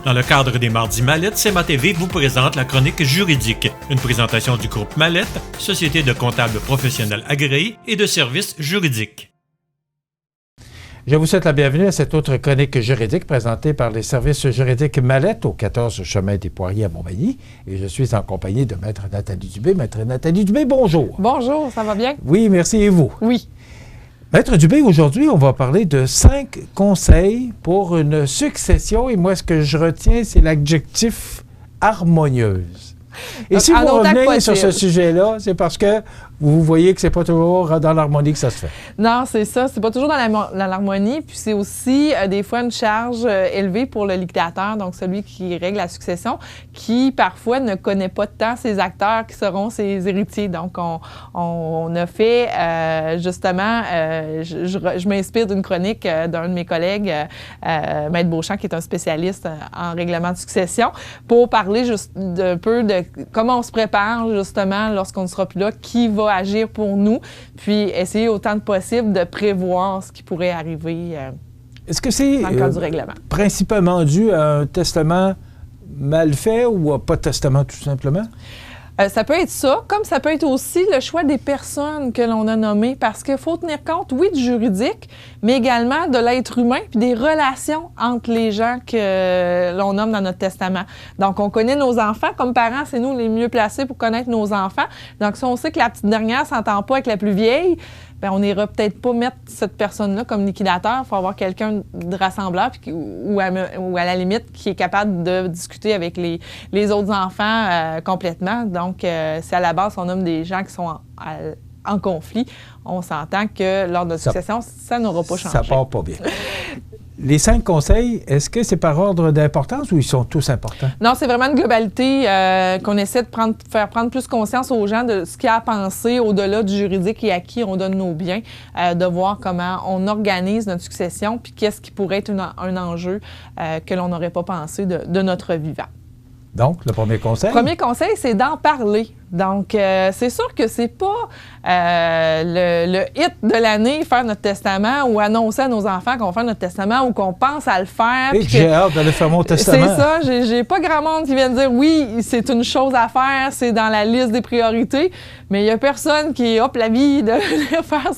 Dans le cadre des Mardis Mallette, CMA TV vous présente la chronique juridique, une présentation du groupe Mallette, société de comptables professionnels agréés et de services juridiques. Je vous souhaite la bienvenue à cette autre chronique juridique présentée par les services juridiques Mallette au 14 chemin des Poiriers à Montmagny. Et je suis en compagnie de Maître Nathalie Dubé. Maître Nathalie Dubé, bonjour. Bonjour, ça va bien? Oui, merci. Et vous? Oui. Maître Dubé, aujourd'hui, on va parler de 5 conseils pour une succession. Et moi, ce que je retiens, c'est l'adjectif harmonieuse. Et donc, si vous revenez possible sur ce sujet-là, c'est parce que vous voyez que c'est pas toujours dans l'harmonie que ça se fait. Non, c'est ça. C'est pas toujours dans l'harmonie. Puis c'est aussi des fois une charge élevée pour le liquidateur, donc celui qui règle la succession, qui parfois ne connaît pas tant ses acteurs qui seront ses héritiers. Donc on a fait justement, je m'inspire d'une chronique d'un de mes collègues, Maître Beauchamp, qui est un spécialiste en règlement de succession, pour parler juste un peu de comment on se prépare justement lorsqu'on ne sera plus là, qui va agir pour nous, puis essayer autant que possible de prévoir ce qui pourrait arriver Est-ce que c'est dans le cadre du règlement. Principalement dû à un testament mal fait ou à pas de testament tout simplement? Ça peut être ça, comme ça peut être aussi le choix des personnes que l'on a nommées, parce qu'il faut tenir compte, oui, du juridique, mais également de l'être humain puis des relations entre les gens que l'on nomme dans notre testament. Donc, on connaît nos enfants. Comme parents, c'est nous les mieux placés pour connaître nos enfants. Donc, si on sait que la petite dernière ne s'entend pas avec la plus vieille, bien, on n'ira peut-être pas mettre cette personne-là comme liquidateur. Il faut avoir quelqu'un de rassembleur ou à la limite qui est capable de discuter avec les autres enfants complètement. Donc, si à la base, on nomme des gens qui sont en conflit, on s'entend que lors de notre succession, ça n'aura pas changé. Ça part pas bien. Les 5 conseils, est-ce que c'est par ordre d'importance ou ils sont tous importants? Non, c'est vraiment une globalité qu'on essaie de faire prendre plus conscience aux gens de ce qu'il y a à penser au-delà du juridique et à qui on donne nos biens, de voir comment on organise notre succession puis qu'est-ce qui pourrait être un enjeu que l'on n'aurait pas pensé de notre vivant. Donc, le premier conseil? Le premier conseil, c'est d'en parler. Donc, c'est sûr que c'est pas le hit de l'année, faire notre testament ou annoncer à nos enfants qu'on va faire notre testament ou qu'on pense à le faire. Et j'ai hâte d'aller faire mon testament. C'est ça. J'ai pas grand monde qui vient dire oui, c'est une chose à faire, c'est dans la liste des priorités, mais il y a personne qui est la vie de faire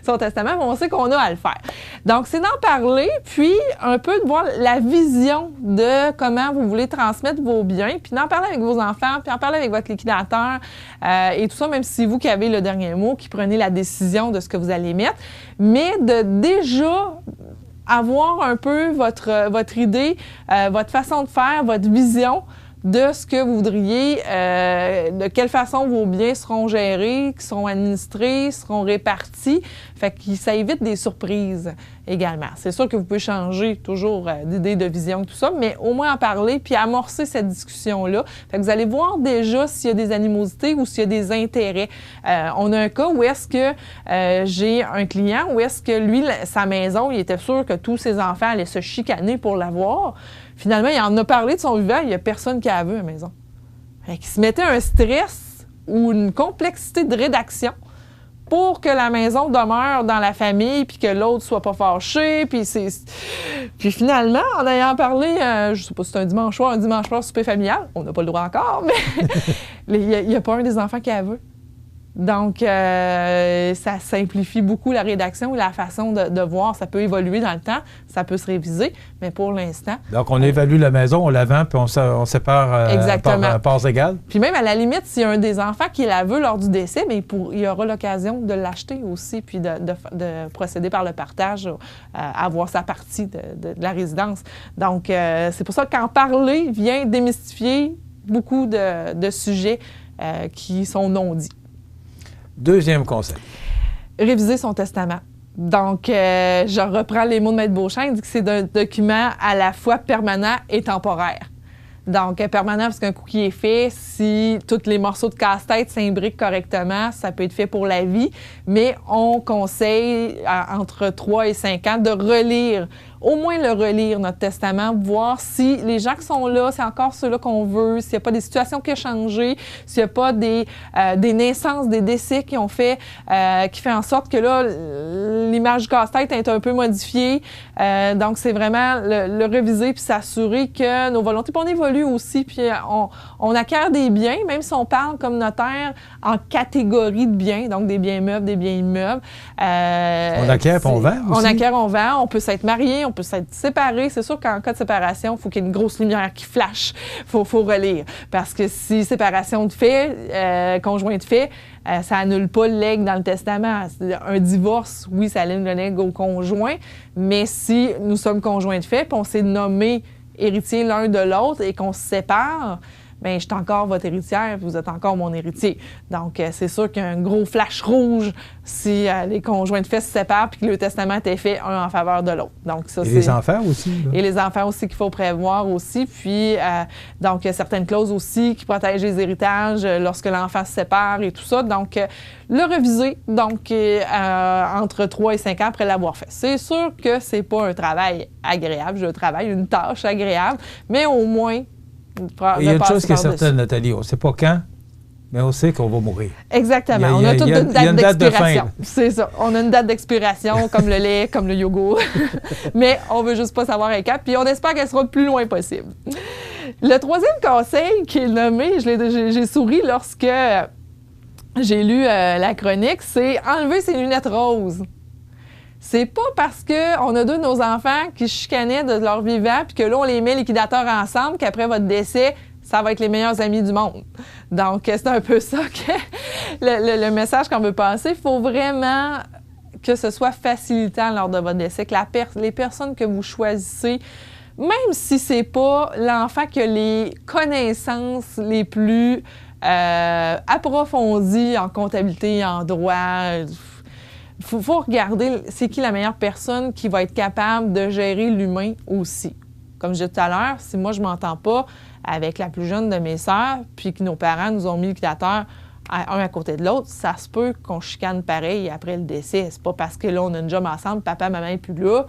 son testament, mais on sait qu'on a à le faire. Donc, c'est d'en parler, puis un peu de voir la vision de comment vous voulez transmettre vos biens, puis d'en parler avec vos enfants, puis en parler avec votre liquidateur. Et tout ça, même si c'est vous qui avez le dernier mot, qui prenez la décision de ce que vous allez mettre, mais de déjà avoir un peu votre idée, votre façon de faire, votre vision de ce que vous voudriez, de quelle façon vos biens seront gérés, qui seront administrés, seront répartis. Fait que ça évite des surprises également. C'est sûr que vous pouvez changer toujours d'idée, de vision, tout ça, mais au moins en parler puis amorcer cette discussion-là. Fait que vous allez voir déjà s'il y a des animosités ou s'il y a des intérêts. On a un cas où est-ce que j'ai un client où est-ce que lui, sa maison, il était sûr que tous ses enfants allaient se chicaner pour l'avoir. Finalement, il en a parlé de son vivant, il n'y a personne qui a vu à la maison. Fait qu'il se mettait un stress ou une complexité de rédaction pour que la maison demeure dans la famille puis que l'autre soit pas fâché. Puis finalement, en ayant parlé, je sais pas si c'est un dimanche soir, souper familial, on n'a pas le droit encore, mais il n'y a pas un des enfants qui a vu. Donc, ça simplifie beaucoup la rédaction et la façon de voir. Ça peut évoluer dans le temps, ça peut se réviser, mais pour l'instant... Donc, on évalue la maison, on la vend, puis on sépare par parts égales. Puis même, à la limite, s'il y a un des enfants qui la veut lors du décès, mais il y aura l'occasion de l'acheter aussi, puis de procéder par le partage à avoir sa partie de la résidence. Donc, c'est pour ça qu'en parler vient démystifier beaucoup de sujets qui sont non dits. Deuxième conseil. Réviser son testament. Donc, je reprends les mots de Maître Beauchamp, il dit que c'est un document à la fois permanent et temporaire. Donc, permanent, parce qu'un coup qui est fait, si tous les morceaux de casse-tête s'imbriquent correctement, ça peut être fait pour la vie, mais on conseille entre 3 et 5 ans de relire au moins le relire, notre testament, voir si les gens qui sont là, c'est encore ceux-là qu'on veut, s'il n'y a pas des situations qui ont changé, s'il n'y a pas des naissances, des décès qui ont fait, qui fait en sorte que là, l'image du casse-tête est un peu modifiée. Donc, c'est vraiment le réviser puis s'assurer que nos volontés, puis on évolue aussi, puis on acquiert des biens, même si on parle comme notaire en catégorie de biens, donc des biens meubles, des biens immeubles. On acquiert et on vend aussi? On acquiert, on vend. On peut s'être marié, on peut s'être séparé. C'est sûr qu'en cas de séparation, il faut qu'il y ait une grosse lumière qui flash. Faut relire. Parce que si séparation de fait, conjoint de fait, ça annule pas le legs dans le testament. Un divorce, oui, ça annule le legs au conjoint, mais si nous sommes conjoints de fait, puis on s'est nommé héritier l'un de l'autre et qu'on se sépare, bien, je suis encore votre héritière, vous êtes encore mon héritier. Donc, c'est sûr qu'il y a un gros flash rouge si les conjoints de fait se séparent puis que le testament est fait un en faveur de l'autre. Donc, ça, et les enfants aussi. Là. Et les enfants aussi qu'il faut prévoir aussi. Puis, donc, il y a certaines clauses aussi qui protègent les héritages lorsque l'enfant se sépare et tout ça. Donc, le reviser, donc, entre 3 et 5 ans après l'avoir fait. C'est sûr que c'est pas un travail agréable, une tâche agréable, mais au moins, il y a une chose qui est certaine, Nathalie, on ne sait pas quand, mais on sait qu'on va mourir. Exactement. On a toute une date d'expiration. C'est ça. On a une date d'expiration, comme le lait, comme le yogourt. Mais on veut juste pas savoir quand. Puis on espère qu'elle sera le plus loin possible. Le troisième conseil qui est nommé, j'ai souri lorsque j'ai lu la chronique, c'est enlever ses lunettes roses. C'est pas parce qu'on a deux de nos enfants qui chicanaient de leur vivant puis que là, on les met liquidateurs ensemble qu'après votre décès, ça va être les meilleurs amis du monde. Donc, c'est un peu ça que le message qu'on veut passer. Il faut vraiment que ce soit facilitant lors de votre décès, que les personnes que vous choisissez, même si c'est pas l'enfant qui a les connaissances les plus approfondies en comptabilité, en droit. Il faut regarder c'est qui la meilleure personne qui va être capable de gérer l'humain aussi. Comme je disais tout à l'heure, si moi je ne m'entends pas avec la plus jeune de mes sœurs, puis que nos parents nous ont mis le liquidateur un à côté de l'autre, ça se peut qu'on chicane pareil après le décès. C'est pas parce que là, on a une job ensemble, papa, maman n'est plus là,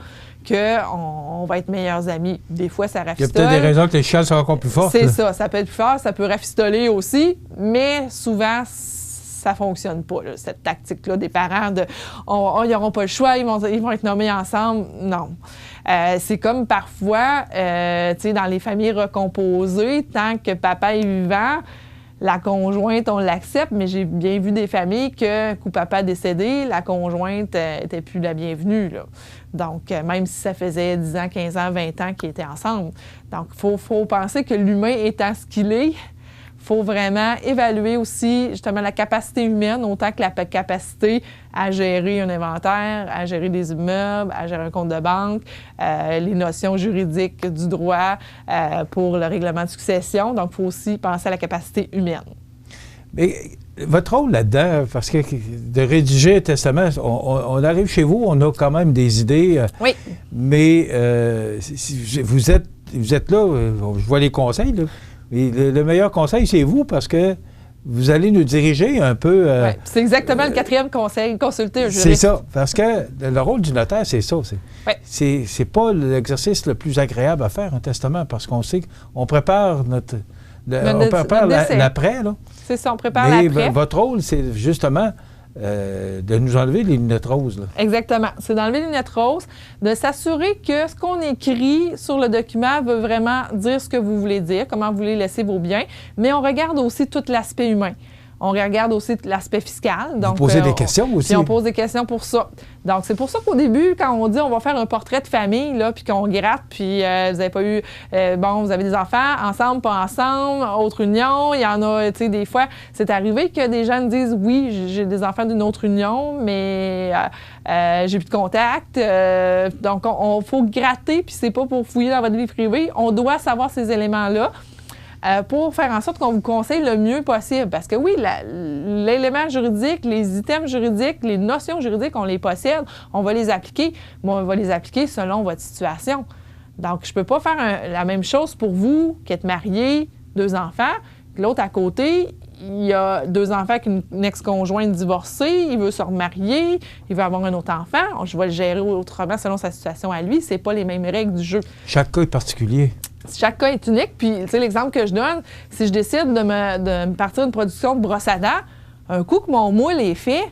qu'on va être meilleurs amis. Des fois, ça rafistole. Il y a peut-être des raisons que les chicanes sont encore plus fortes. C'est ça, ça peut être plus fort, ça peut rafistoler aussi, mais souvent, ça ne fonctionne pas, là, cette tactique-là des parents de ils n'auront pas le choix, ils vont être nommés ensemble. Non. C'est comme parfois, tu sais, dans les familles recomposées, tant que papa est vivant, la conjointe, on l'accepte, mais j'ai bien vu des familles que, coup papa est décédé, la conjointe n'était plus la bienvenue, là. Donc, même si ça faisait 10 ans, 15 ans, 20 ans qu'ils étaient ensemble. Donc, il faut penser que l'humain étant ce qu'il est, il faut vraiment évaluer aussi justement la capacité humaine autant que la capacité à gérer un inventaire, à gérer des immeubles, à gérer un compte de banque, les notions juridiques du droit pour le règlement de succession. Donc, il faut aussi penser à la capacité humaine. Mais votre rôle là-dedans, parce que de rédiger un testament, on arrive chez vous, on a quand même des idées. Oui. Mais vous êtes là, je vois les conseils, là. Et le meilleur conseil, c'est vous, parce que vous allez nous diriger un peu. Oui, c'est exactement le quatrième conseil, consulter un juriste. C'est ça, parce que le rôle du notaire, c'est ça. C'est pas l'exercice le plus agréable à faire, un testament, parce qu'on sait qu'on prépare on prépare l'après. C'est ça, on prépare l'après. Mais votre rôle, c'est justement de nous enlever les lunettes roses. Là. Exactement. C'est d'enlever les lunettes roses, de s'assurer que ce qu'on écrit sur le document veut vraiment dire ce que vous voulez dire, comment vous voulez laisser vos biens, mais on regarde aussi tout l'aspect humain. On regarde aussi l'aspect fiscal. Donc, vous posez des questions aussi. Puis on pose des questions pour ça. Donc, c'est pour ça qu'au début, quand on dit on va faire un portrait de famille, là, puis qu'on gratte, puis vous n'avez pas eu... vous avez des enfants, ensemble, pas ensemble, autre union. Il y en a, tu sais, des fois, c'est arrivé que des gens me disent oui, j'ai des enfants d'une autre union, mais j'ai plus de contact. Donc, on faut gratter, puis c'est pas pour fouiller dans votre vie privée. On doit savoir ces éléments-là. Pour faire en sorte qu'on vous conseille le mieux possible. Parce que oui, l'élément juridique, les items juridiques, les notions juridiques, on les possède, on va les appliquer, mais on va les appliquer selon votre situation. Donc, je ne peux pas faire la même chose pour vous qui êtes marié, 2 enfants, que l'autre à côté, il a 2 enfants avec une ex-conjointe divorcée, il veut se remarier, il veut avoir un autre enfant. Je vais le gérer autrement selon sa situation à lui. C'est pas les mêmes règles du jeu. Chaque cas est particulier. Chaque cas est unique. Puis, tu sais, l'exemple que je donne, si je décide de me partir d'une production de brosse à dents, un coup que mon moule est fait,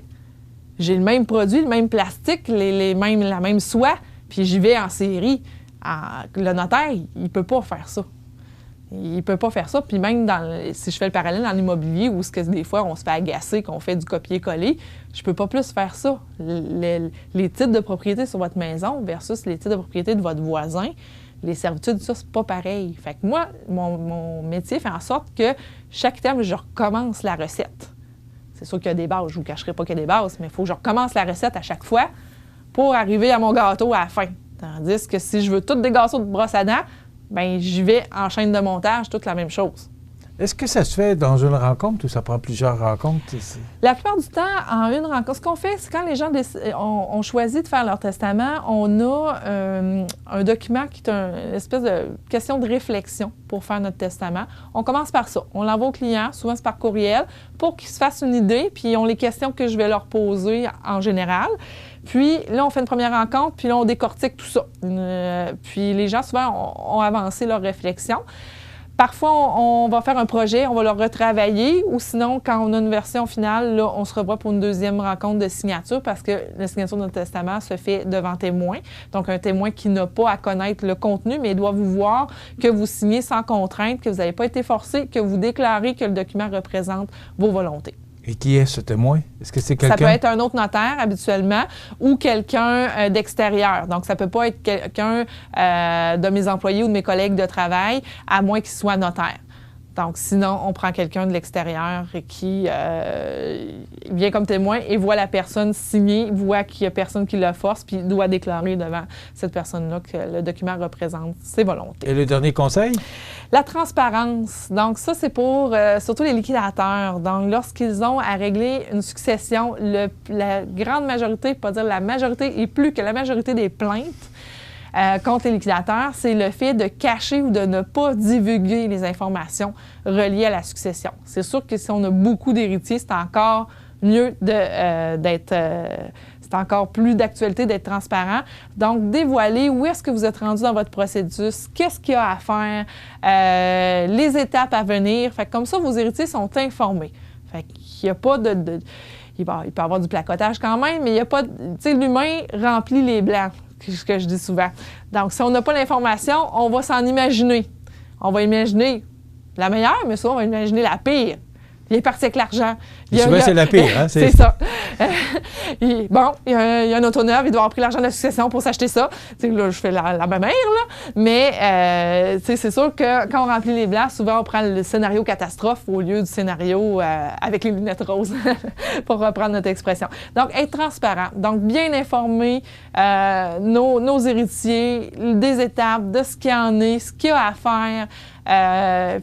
j'ai le même produit, le même plastique, la même soie, puis j'y vais en série. Le notaire, il peut pas faire ça. Il peut pas faire ça. Puis même si je fais le parallèle dans l'immobilier, où des fois on se fait agacer, qu'on fait du copier-coller, je peux pas plus faire ça. Les titres de propriété sur votre maison versus les titres de propriété de votre voisin, les servitudes, ça, c'est pas pareil. Fait que moi, mon métier fait en sorte que chaque terme, je recommence la recette. C'est sûr qu'il y a des bases, je vous cacherai pas qu'il y a des bases, mais il faut que je recommence la recette à chaque fois pour arriver à mon gâteau à la fin. Tandis que si je veux tout des gâteaux de brosse à dents, bien, j'y vais en chaîne de montage, toute la même chose. Est-ce que ça se fait dans une rencontre ou ça prend plusieurs rencontres? La plupart du temps, en une rencontre, ce qu'on fait, c'est quand les gens ont choisi de faire leur testament, on a un document qui est une espèce de question de réflexion pour faire notre testament. On commence par ça. On l'envoie au client, souvent c'est par courriel, pour qu'ils se fassent une idée, puis ils ont les questions que je vais leur poser en général. Puis là, on fait une première rencontre, puis là, on décortique tout ça. Puis les gens, souvent, ont avancé leur réflexion. Parfois, on va faire un projet, on va le retravailler, ou sinon, quand on a une version finale, là, on se revoit pour une deuxième rencontre de signature parce que la signature de notre testament se fait devant témoin. Donc, un témoin qui n'a pas à connaître le contenu, mais doit vous voir que vous signez sans contrainte, que vous n'avez pas été forcé, que vous déclarez que le document représente vos volontés. Et qui est ce témoin? Est-ce que c'est quelqu'un? Ça peut être un autre notaire, habituellement, ou quelqu'un d'extérieur. Donc, ça ne peut pas être quelqu'un de mes employés ou de mes collègues de travail, à moins qu'il soit notaire. Donc, sinon, on prend quelqu'un de l'extérieur qui vient comme témoin et voit la personne signer, voit qu'il n'y a personne qui le force, puis doit déclarer devant cette personne-là que le document représente ses volontés. Et le dernier conseil? La transparence. Donc, ça, c'est pour surtout les liquidateurs. Donc, lorsqu'ils ont à régler une succession, la grande majorité, pas dire la majorité, et plus que la majorité des plaintes, contre les liquidateurs, c'est le fait de cacher ou de ne pas divulguer les informations reliées à la succession. C'est sûr que si on a beaucoup d'héritiers, c'est encore mieux d'être... c'est encore plus d'actualité d'être transparent. Donc, dévoiler où est-ce que vous êtes rendu dans votre processus, qu'est-ce qu'il y a à faire, les étapes à venir. Fait que comme ça, vos héritiers sont informés. Fait qu'il n'y a pas il peut y avoir du placotage quand même, mais il n'y a pas... Tu sais, l'humain remplit les blancs. Ce que je dis souvent. Donc, si on n'a pas l'information, on va s'en imaginer. On va imaginer la meilleure, mais souvent, on va imaginer la pire. Il est parti avec l'argent. Souvent, c'est la pire. Hein? C'est ça. Il y a un autonome, il doit avoir pris l'argent de la succession pour s'acheter ça. Tu sais, là, je fais la même mère, là. Mais c'est sûr que quand on remplit les blancs, souvent, on prend le scénario catastrophe au lieu du scénario avec les lunettes roses, pour reprendre notre expression. Donc, être transparent. Donc, bien informer nos héritiers des étapes, de ce qu'il y en est, ce qu'il y a à faire.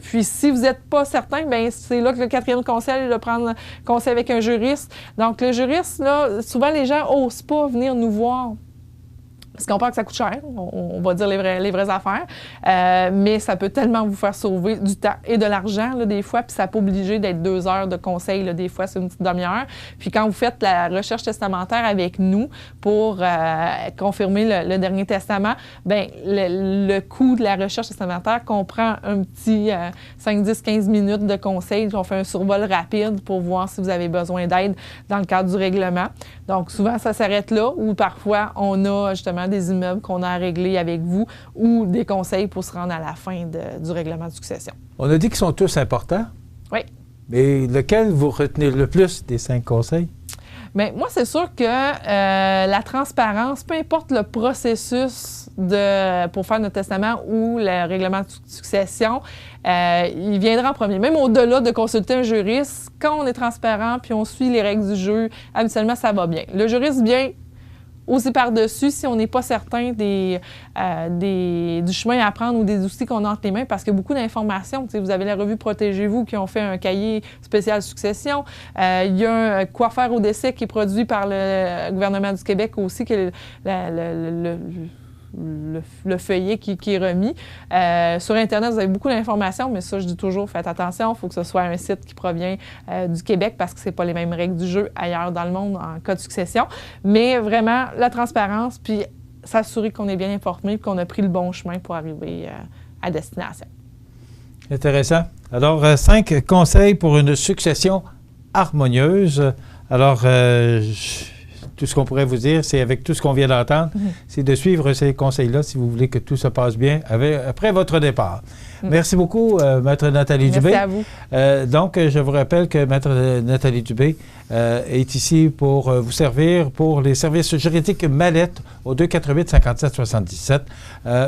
Puis, si vous n'êtes pas certain, bien, c'est là que le 4e conseil est de prendre conseil avec un juriste. Donc, le juriste, là, souvent, les gens n'osent pas venir nous voir. Parce qu'on pense que ça coûte cher, on va dire les vraies affaires, mais ça peut tellement vous faire sauver du temps et de l'argent, là, des fois, puis ça n'est pas obligé d'être 2 heures de conseil, là, des fois, c'est une petite demi-heure. Puis quand vous faites la recherche testamentaire avec nous pour confirmer le dernier testament, bien, le coût de la recherche testamentaire comprend un petit 5, 10, 15 minutes de conseil. On fait un survol rapide pour voir si vous avez besoin d'aide dans le cadre du règlement. Donc, souvent, ça s'arrête là, ou parfois, on a justement des immeubles qu'on a à régler avec vous ou des conseils pour se rendre à la fin du règlement de succession. On a dit qu'ils sont tous importants. Oui. Mais lequel vous retenez le plus des 5 conseils? Bien, moi, c'est sûr que la transparence, peu importe le processus pour faire notre testament ou le règlement de succession, il viendra en premier. Même au-delà de consulter un juriste, quand on est transparent puis on suit les règles du jeu, habituellement, ça va bien. Le juriste vient aussi par-dessus si on n'est pas certain du chemin à prendre ou des outils qu'on a entre les mains, parce qu'il y a beaucoup d'informations. Tu sais, vous avez la revue Protégez-vous qui ont fait un cahier spécial succession. Il y a un Quoi faire au décès qui est produit par le gouvernement du Québec aussi, qui est le feuillet qui est remis. Sur Internet, vous avez beaucoup d'informations, mais ça, je dis toujours, faites attention. Il faut que ce soit un site qui provient du Québec parce que ce n'est pas les mêmes règles du jeu ailleurs dans le monde en cas de succession. Mais vraiment, la transparence, puis s'assurer qu'on est bien informé et qu'on a pris le bon chemin pour arriver à destination. Intéressant. Alors, 5 conseils pour une succession harmonieuse. Alors, tout ce qu'on pourrait vous dire, c'est avec tout ce qu'on vient d'entendre, c'est de suivre ces conseils-là si vous voulez que tout se passe bien après votre départ. Merci beaucoup, Maître Nathalie Dubé. Merci à vous. Donc, je vous rappelle que Maître Nathalie Dubé est ici pour vous servir pour les services juridiques Mallette au 248-57-77.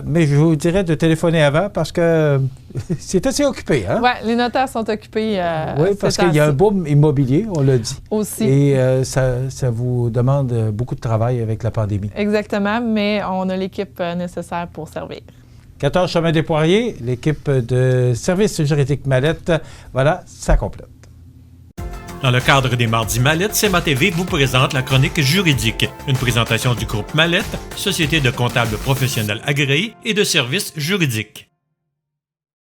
Mais je vous dirais de téléphoner avant parce que c'est assez occupé. Hein? Oui, les notaires sont occupés. Oui, parce qu'il y a un boom immobilier, on l'a dit. Aussi. Et ça vous demande beaucoup de travail avec la pandémie. Exactement, mais on a l'équipe nécessaire pour servir. 14 Chemin des Poiriers, l'équipe de services juridiques Mallette, voilà, ça complète. Dans le cadre des Mardis Mallette, CMA-TV vous présente la chronique juridique, une présentation du groupe Mallette, société de comptables professionnels agréés et de services juridiques.